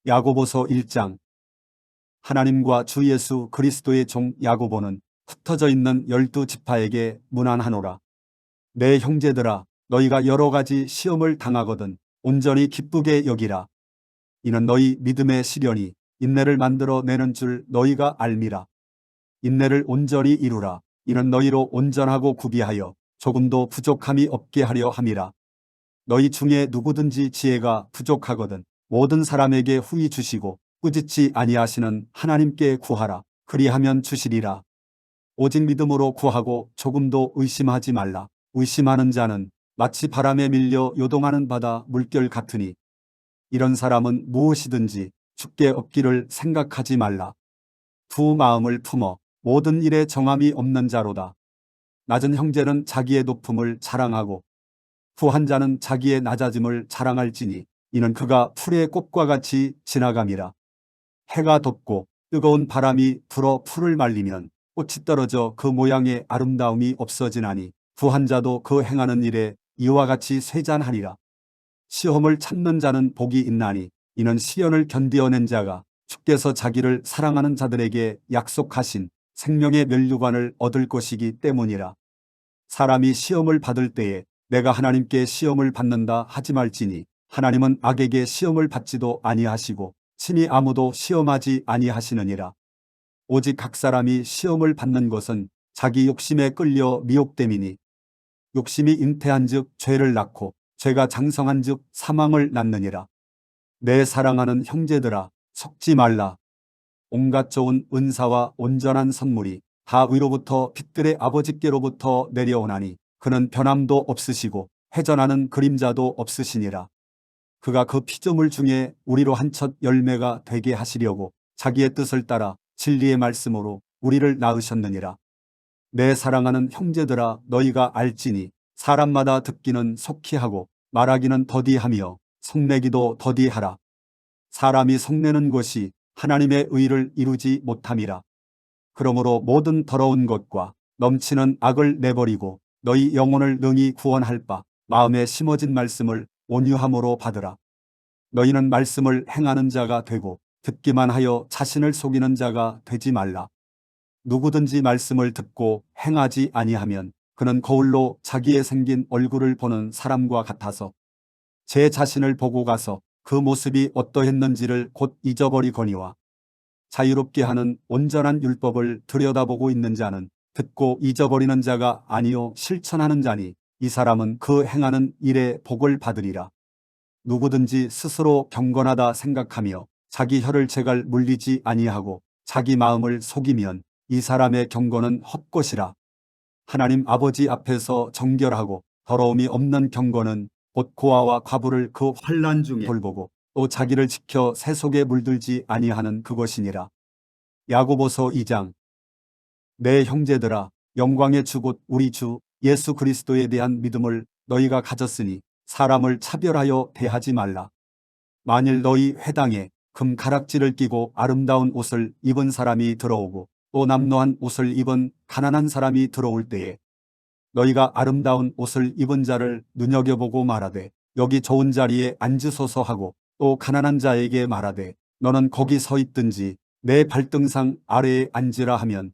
야고보서 1장. 하나님과 주 예수 그리스도의 종 야고보는 흩어져 있는 12지파에게 문안하노라. 내 형제들아, 너희가 여러 가지 시험을 당하거든 온전히 기쁘게 여기라. 이는 너희 믿음의 시련이 인내를 만들어 내는 줄 너희가 알미라. 인내를 온전히 이루라. 이는 너희로 온전하고 구비하여 조금도 부족함이 없게 하려 함이라. 너희 중에 누구든지 지혜가 부족하거든 모든 사람에게 후히 주시고 꾸짖지 아니하시는 하나님께 구하라. 그리하면 주시리라. 오직 믿음으로 구하고 조금도 의심하지 말라. 의심하는 자는 마치 바람에 밀려 요동하는 바다 물결 같으니 이런 사람은 무엇이든지 주께 얻기를 생각하지 말라. 두 마음을 품어 모든 일에 정함이 없는 자로다. 낮은 형제는 자기의 높음을 자랑하고 후한 자는 자기의 낮아짐을 자랑할지니 이는 그가 풀의 꽃과 같이 지나감이라. 해가 돋고 뜨거운 바람이 불어 풀을 말리면 꽃이 떨어져 그 모양의 아름다움이 없어지나니 후한 자도 그 행하는 일에 이와 같이 쇠잔하리라. 시험을 참는 자는 복이 있나니 이는 시련을 견디어낸 자가 주께서 자기를 사랑하는 자들에게 약속하신 생명의 면류관을 얻을 것이기 때문이라. 사람이 시험을 받을 때에 내가 하나님께 시험을 받는다 하지 말지니 하나님은 악에게 시험을 받지도 아니하시고 친히 아무도 시험하지 아니하시느니라. 오직 각 사람이 시험을 받는 것은 자기 욕심에 끌려 미혹됨이니 욕심이 잉태한즉 죄를 낳고 죄가 장성한즉 사망을 낳느니라. 내 사랑하는 형제들아, 속지 말라. 온갖 좋은 은사와 온전한 선물이 다 위로부터 빛들의 아버지께로부터 내려오나니 그는 변함도 없으시고 회전하는 그림자도 없으시니라. 그가 그 피조물 중에 우리로 한 첫 열매가 되게 하시려고 자기의 뜻을 따라 진리의 말씀으로 우리를 낳으셨느니라. 내 사랑하는 형제들아, 너희가 알지니 사람마다 듣기는 속히 하고 말하기는 더디하며 성내기도 더디하라. 사람이 성내는 것이 하나님의 의를 이루지 못함이라. 그러므로 모든 더러운 것과 넘치는 악을 내버리고 너희 영혼을 능히 구원할 바 마음에 심어진 말씀을 온유함으로 받으라. 너희는 말씀을 행하는 자가 되고 듣기만 하여 자신을 속이는 자가 되지 말라. 누구든지 말씀을 듣고 행하지 아니하면 그는 거울로 자기의 생긴 얼굴을 보는 사람과 같아서 제 자신을 보고 가서 그 모습이 어떠했는지를 곧 잊어버리거니와 자유롭게 하는 온전한 율법을 들여다보고 있는 자는 듣고 잊어버리는 자가 아니요 실천하는 자니 이 사람은 그 행하는 일에 복을 받으리라. 누구든지 스스로 경건하다 생각하며 자기 혀를 제갈 물리지 아니하고 자기 마음을 속이면 이 사람의 경건은 헛것이라. 하나님 아버지 앞에서 정결하고 더러움이 없는 경건은 곧 고아와 과부를 그 환난 중에 돌보고 또 자기를 지켜 새 속에 물들지 아니하는 그것이니라. 야고보서 2장. 내 형제들아, 영광의 주 곧 우리 주 예수 그리스도에 대한 믿음을 너희가 가졌으니 사람을 차별하여 대하지 말라. 만일 너희 회당에 금 가락지를 끼고 아름다운 옷을 입은 사람이 들어오고 또 남노한 옷을 입은 가난한 사람이 들어올 때에 너희가 아름다운 옷을 입은 자를 눈여겨보고 말하되 여기 좋은 자리에 앉으소서 하고 또 가난한 자에게 말하되 너는 거기 서 있든지 내 발등상 아래에 앉으라 하면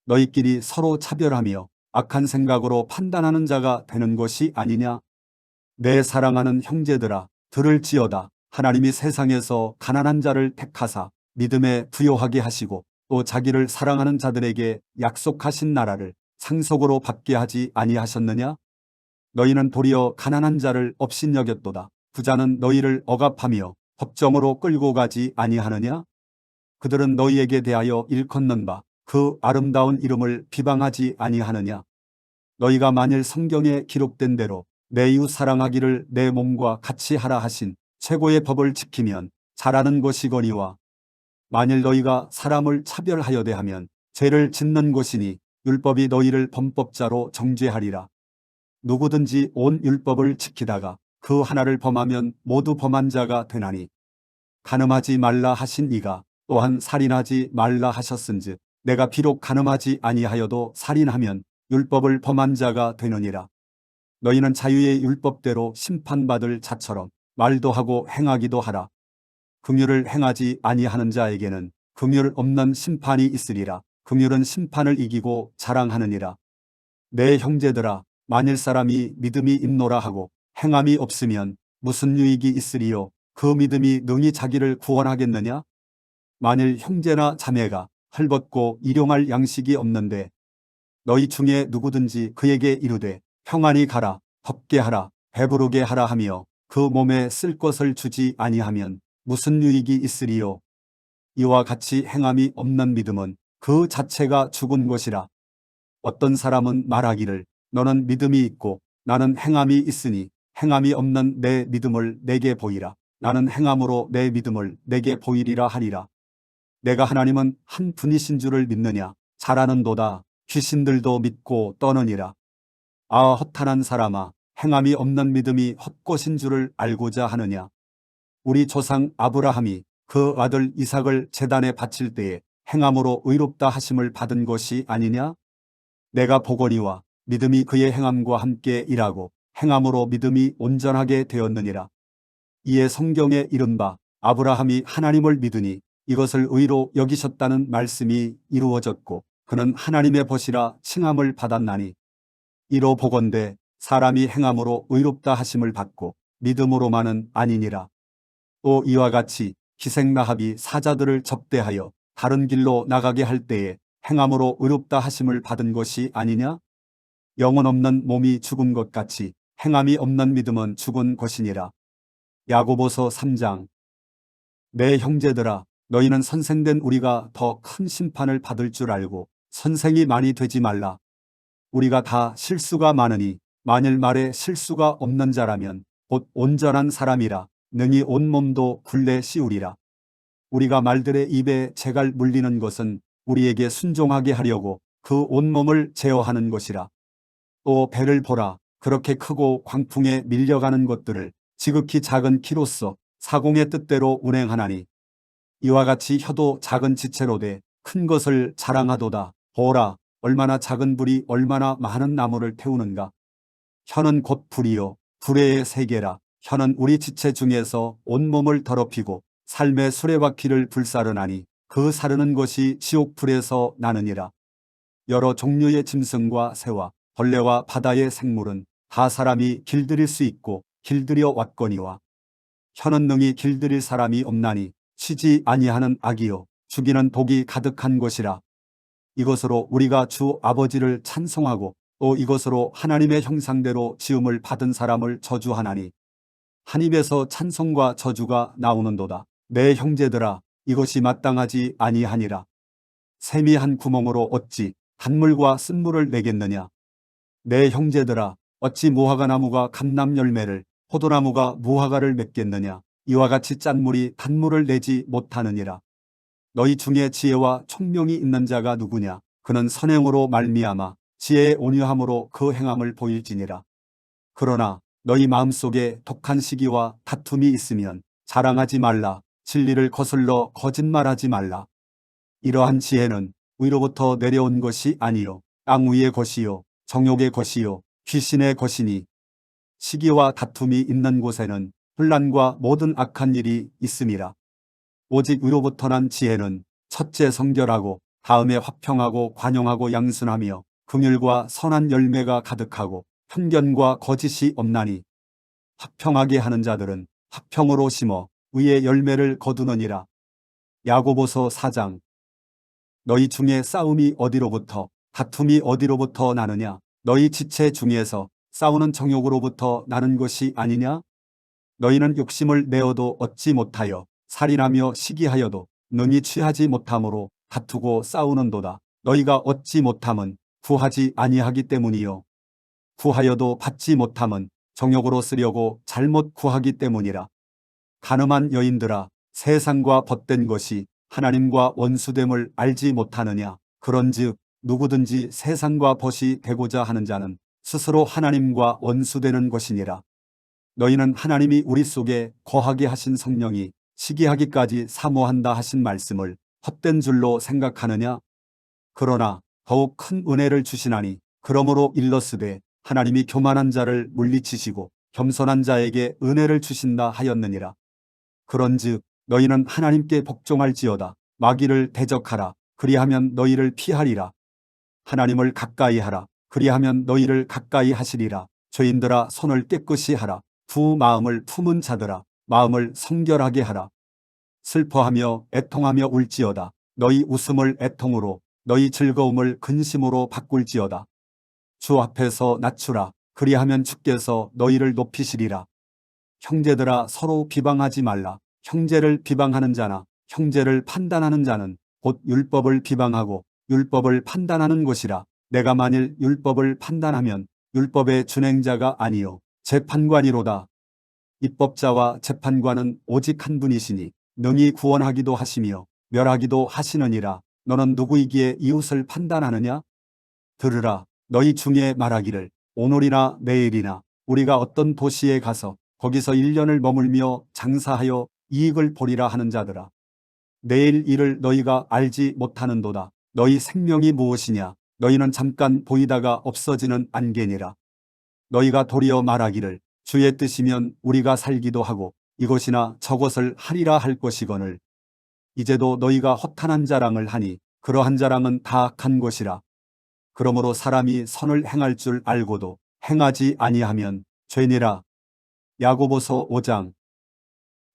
너희끼리 서로 차별하며 악한 생각으로 판단하는 자가 되는 것이 아니냐. 내 사랑하는 형제들아, 들을지어다. 하나님이 세상에서 가난한 자를 택하사 믿음에 부요하게 하시고 또 자기를 사랑하는 자들에게 약속하신 나라를 상속으로 받게 하지 아니하셨느냐. 너희는 도리어 가난한 자를 업신여겼도다. 부자는 너희를 억압하며 법정으로 끌고 가지 아니하느냐. 그들은 너희에게 대하여 일컫는 바 그 아름다운 이름을 비방하지 아니하느냐. 너희가 만일 성경에 기록된 대로 내 이웃 사랑하기를 내 몸과 같이 하라 하신 최고의 법을 지키면 잘하는 것이거니와 만일 너희가 사람을 차별하여 대하면 죄를 짓는 것이니 율법이 너희를 범법자로 정죄하리라. 누구든지 온 율법을 지키다가 그 하나를 범하면 모두 범한 자가 되나니 간음하지 말라 하신 이가 또한 살인하지 말라 하셨은즉 내가 비록 간음하지 아니하여도 살인하면 율법을 범한 자가 되느니라. 너희는 자유의 율법대로 심판받을 자처럼 말도 하고 행하기도 하라. 긍휼을 행하지 아니하는 자에게는 긍휼 없는 심판이 있으리라. 긍휼은 심판을 이기고 자랑하느니라. 내 형제들아, 만일 사람이 믿음이 있노라 하고 행함이 없으면 무슨 유익이 있으리요? 그 믿음이 능히 자기를 구원하겠느냐? 만일 형제나 자매가 헐벗고 일용할 양식이 없는데 너희 중에 누구든지 그에게 이르되 평안히 가라, 덥게 하라, 배부르게 하라 하며 그 몸에 쓸 것을 주지 아니하면 무슨 유익이 있으리요? 이와 같이 행함이 없는 믿음은 그 자체가 죽은 것이라. 어떤 사람은 말하기를 너는 믿음이 있고 나는 행함이 있으니 행함이 없는 내 믿음을 내게 보이라. 나는 행함으로 내 믿음을 내게 보이리라 하리라. 내가 하나님은 한 분이신 줄을 믿느냐? 잘 아는도다. 귀신들도 믿고 떠느니라. 아, 허탄한 사람아, 행함이 없는 믿음이 헛것인 줄을 알고자 하느냐? 우리 조상 아브라함이 그 아들 이삭을 제단에 바칠 때에 행함으로 의롭다 하심을 받은 것이 아니냐? 내가 보거니와 믿음이 그의 행함과 함께 일하고 행함으로 믿음이 온전하게 되었느니라. 이에 성경에 이른바 아브라함이 하나님을 믿으니 이것을 의로 여기셨다는 말씀이 이루어졌고 그는 하나님의 벗이라 칭함을 받았나니, 이로 보건대 사람이 행함으로 의롭다 하심을 받고 믿음으로만은 아니니라. 또 이와 같이 기생라합이 사자들을 접대하여 다른 길로 나가게 할 때에 행함으로 의롭다 하심을 받은 것이 아니냐? 영혼 없는 몸이 죽은 것 같이 행함이 없는 믿음은 죽은 것이니라. 야고보서 3장. 내 형제들아, 너희는 선생된 우리가 더 큰 심판을 받을 줄 알고 선생이 많이 되지 말라. 우리가 다 실수가 많으니 만일 말에 실수가 없는 자라면 곧 온전한 사람이라 능히 온몸도 굴레 씌우리라. 우리가 말들의 입에 재갈 물리는 것은 우리에게 순종하게 하려고 그 온몸을 제어하는 것이라. 또 배를 보라. 그렇게 크고 광풍에 밀려가는 것들을 지극히 작은 키로서 사공의 뜻대로 운행하나니, 이와 같이 혀도 작은 지체로 돼 큰 것을 자랑하도다. 보라, 얼마나 작은 불이 얼마나 많은 나무를 태우는가. 혀는 곧 불이요 불의 세계라. 혀는 우리 지체 중에서 온몸을 더럽히고 삶의 수레바퀴를 불사르나니 그 사르는 것이 지옥불에서 나느니라. 여러 종류의 짐승과 새와 벌레와 바다의 생물은 다 사람이 길들일 수 있고 길들여 왔거니와 혀는 능히 길들일 사람이 없나니 쉬지 아니하는 악이요 죽이는 독이 가득한 것이라. 이것으로 우리가 주 아버지를 찬송하고 또 이것으로 하나님의 형상대로 지음을 받은 사람을 저주하나니, 한 입에서 찬송과 저주가 나오는도다. 내 형제들아, 이것이 마땅하지 아니하니라. 샘이 한 구멍으로 어찌 단물과 쓴물을 내겠느냐? 내 형제들아, 어찌 무화과 나무가 감람 열매를, 포도나무가 무화과를 맺겠느냐? 이와 같이 짠물이 단물을 내지 못하느니라. 너희 중에 지혜와 총명이 있는 자가 누구냐? 그는 선행으로 말미암아 지혜의 온유함으로 그 행함을 보일지니라. 그러나 너희 마음속에 독한 시기와 다툼이 있으면 자랑하지 말라. 진리를 거슬러 거짓말하지 말라. 이러한 지혜는 위로부터 내려온 것이 아니요 땅 위의 것이요 정욕의 것이요 귀신의 것이니, 시기와 다툼이 있는 곳에는 혼란과 모든 악한 일이 있음이라. 오직 위로부터 난 지혜는 첫째 성결하고 다음에 화평하고 관용하고 양순하며 긍휼과 선한 열매가 가득하고 편견과 거짓이 없나니, 화평하게 하는 자들은 화평으로 심어 의의 열매를 거두느니라. 야고보서 4장. 너희 중에 싸움이 어디로부터 다툼이 어디로부터 나느냐? 너희 지체 중에서 싸우는 정욕으로부터 나는 것이 아니냐? 너희는 욕심을 내어도 얻지 못하여 살인하며 시기하여도 능히 취하지 못함으로 다투고 싸우는도다. 너희가 얻지 못함은 구하지 아니하기 때문이요 구하여도 받지 못함은 정욕으로 쓰려고 잘못 구하기 때문이라. 간음한 여인들아, 세상과 벗된 것이 하나님과 원수됨을 알지 못하느냐? 그런즉 누구든지 세상과 벗이 되고자 하는 자는 스스로 하나님과 원수되는 것이니라. 너희는 하나님이 우리 속에 거하게 하신 성령이 시기하기까지 사모한다 하신 말씀을 헛된 줄로 생각하느냐? 그러나 더욱 큰 은혜를 주시나니, 그러므로 일러스되 하나님이 교만한 자를 물리치시고 겸손한 자에게 은혜를 주신다 하였느니라. 그런즉 너희는 하나님께 복종할지어다. 마귀를 대적하라. 그리하면 너희를 피하리라. 하나님을 가까이 하라. 그리하면 너희를 가까이 하시리라. 죄인들아 손을 깨끗이 하라. 두 마음을 품은 자들아 마음을 성결하게 하라. 슬퍼하며 애통하며 울지어다. 너희 웃음을 애통으로 너희 즐거움을 근심으로 바꿀지어다. 주 앞에서 낮추라. 그리하면 주께서 너희를 높이시리라. 형제들아 서로 비방하지 말라. 형제를 비방하는 자나 형제를 판단하는 자는 곧 율법을 비방하고 율법을 판단하는 것이라. 내가 만일 율법을 판단하면 율법의 준행자가 아니요 재판관이로다. 입법자와 재판관은 오직 한 분이시니 능히 구원하기도 하시며 멸하기도 하시느니라. 너는 누구이기에 이웃을 판단하느냐? 들으라. 너희 중에 말하기를 오늘이나 내일이나 우리가 어떤 도시에 가서 거기서 1년을 머물며 장사하여 이익을 보리라 하는 자들아. 내일 일을 너희가 알지 못하는도다. 너희 생명이 무엇이냐? 너희는 잠깐 보이다가 없어지는 안개니라. 너희가 도리어 말하기를 주의 뜻이면 우리가 살기도 하고 이것이나 저것을 하리라 할 것이거늘 이제도 너희가 허탄한 자랑을 하니 그러한 자랑은 다 악한 것이라. 그러므로 사람이 선을 행할 줄 알고도 행하지 아니하면 죄니라. 야고보서 5장.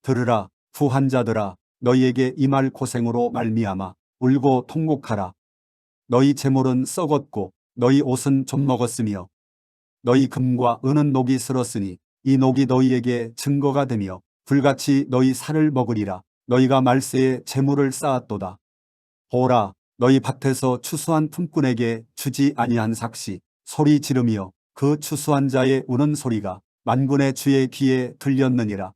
들으라 부한 자들아 너희에게 이 말 고생으로 말미암아 울고 통곡하라. 너희 재물은 썩었고 너희 옷은 좀 먹었으며 너희 금과 은은 녹이 슬었으니 이 녹이 너희에게 증거가 되며 불같이 너희 살을 먹으리라. 너희가 말세에 재물을 쌓았도다. 보라 너희 밭에서 추수한 품꾼에게 주지 아니한 삭시 소리 지르며 그 추수한 자의 우는 소리가 만군의 주의 귀에 들렸느니라.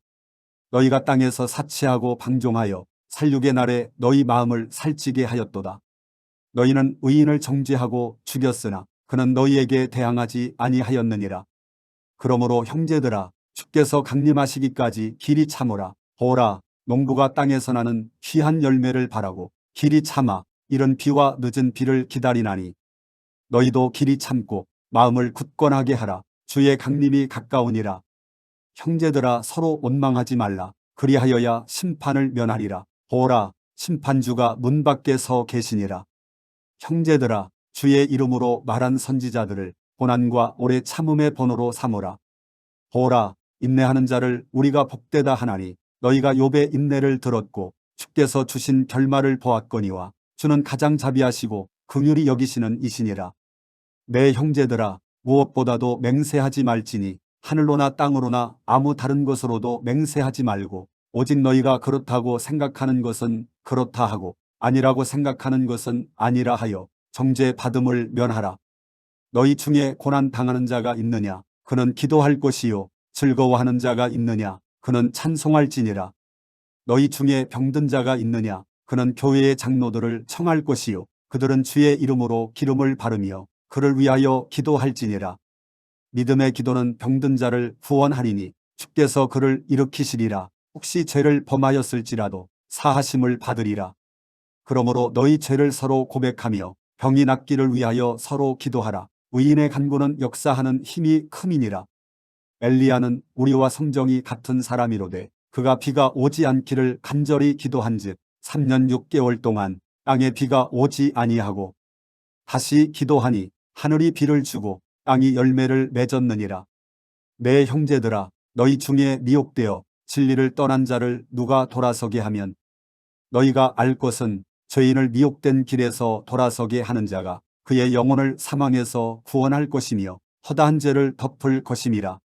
너희가 땅에서 사치하고 방종하여 살육의 날에 너희 마음을 살찌게 하였도다. 너희는 의인을 정죄하고 죽였으나 그는 너희에게 대항하지 아니하였느니라. 그러므로 형제들아 주께서 강림하시기까지 길이 참으라. 보라 농부가 땅에서 나는 귀한 열매를 바라고 길이 참아 이른 비와 늦은 비를 기다리나니 너희도 길이 참고 마음을 굳건하게 하라. 주의 강림이 가까우니라. 형제들아 서로 원망하지 말라. 그리하여야 심판을 면하리라. 보라 심판주가 문 밖에 서 계시니라. 형제들아 주의 이름으로 말한 선지자들을 고난과 오래 참음의 번호로 삼으라. 보라 인내하는 자를 우리가 복되다 하나니 너희가 욥의 인내를 들었고 주께서 주신 결말을 보았거니와 주는 가장 자비하시고 긍휼히 여기시는 이시니라. 내 형제들아 무엇보다도 맹세하지 말지니 하늘로나 땅으로나 아무 다른 것으로도 맹세하지 말고 오직 너희가 그렇다고 생각하는 것은 그렇다 하고 아니라고 생각하는 것은 아니라 하여 정죄 받음을 면하라. 너희 중에 고난 당하는 자가 있느냐? 그는 기도할 것이요. 즐거워하는 자가 있느냐? 그는 찬송할지니라. 너희 중에 병든 자가 있느냐? 그는 교회의 장로들을 청할 것이요. 그들은 주의 이름으로 기름을 바르며 그를 위하여 기도할지니라. 믿음의 기도는 병든 자를 구원하리니 주께서 그를 일으키시리라. 혹시 죄를 범하였을지라도 사하심을 받으리라. 그러므로 너희 죄를 서로 고백하며 병이 낫기를 위하여 서로 기도하라. 의인의 간구는 역사하는 힘이 큼이니라. 엘리야는 우리와 성정이 같은 사람이로되 그가 비가 오지 않기를 간절히 기도한즉 3년 6개월 동안 땅에 비가 오지 아니하고 다시 기도하니 하늘이 비를 주고 땅이 열매를 맺었느니라. 내 형제들아 너희 중에 미혹되어 진리를 떠난 자를 누가 돌아서게 하면 너희가 알 것은 죄인을 미혹된 길에서 돌아서게 하는 자가 그의 영혼을 사망에서 구원할 것이며 허다한 죄를 덮을 것임이라.